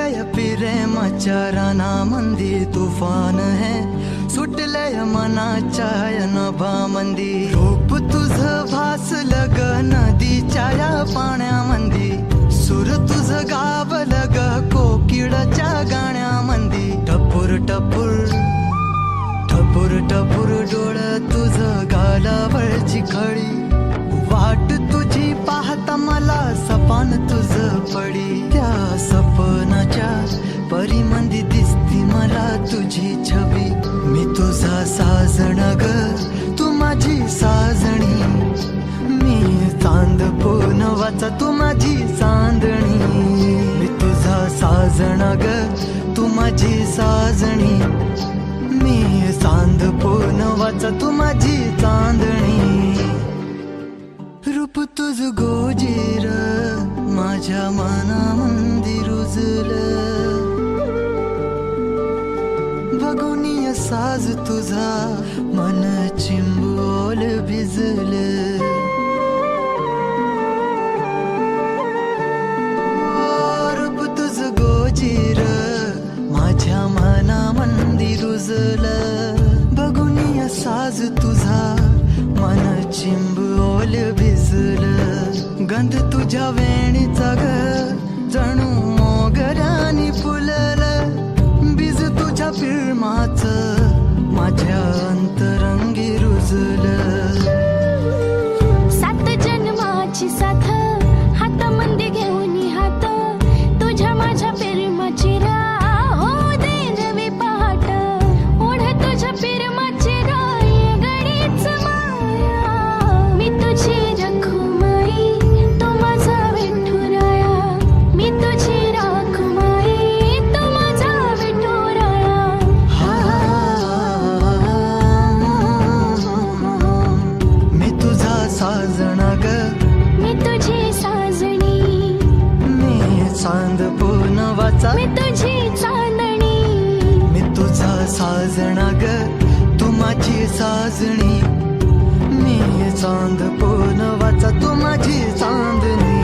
सुटलय प्रेमाच्या रानामंदी तुफान है, सुटलय मनाच्या नभामंदी. रूप तुझं भासलं ग नदीच्या या पाण्यामंदी, सुर तुझं गावलं ग कोकिळच्या गाण्यामंदी. टपूर टपूर टपूर टपूर डोळं तुझं गालावरची खळी, वाट तुझी पाहता मला सपान तुझं पडी. त्या सपनाच्या परीमंदी दिसती मला तुझी छबी. मी तुझा साजण ग तू माझी साजणी, मी चांद पोनवाचा तू माझी चांदणी. मी तुझा साजण ग तू माझी साजणी, मी चांद पोनवाचा तू माझी चांदणी. रूप तुझ गोजीर माझ्या मनामंदी रुजलं, बघुनिय साज तुझा मन चिंबोल भिजलं. रूप तुझ गोजीर माझ्या मनामंदी रुजलं, बघुनिय साज तुझा मन चिंबोल भिजलं. गंध तुझ्या वेणीचा ग जणू मोगऱ्यानी फुललं, बीज तुझ्या प्रेमाचं माझ्या अंतरंगी रुजलं. सात जन्माची साथ हातामंदी घेऊन हात, तुझ्या माझ्या प्रेमाची राह हो दे नवी पहाट. ओढ तुझ्या प्रेमाची राय गडीच माया, मी तुझी रखुमाई तू माझा विठुराया. मी तुझी रखुमाई तू माझा विठुराया. मी तुझा साजण ग मी तुझी साजणी, मी चांद पोनवाचा मी तुझी चांदणी. मी तुझा साजण ग तू माझी साजणी, मी चांद पोनवाचा तू माझी चांदणी.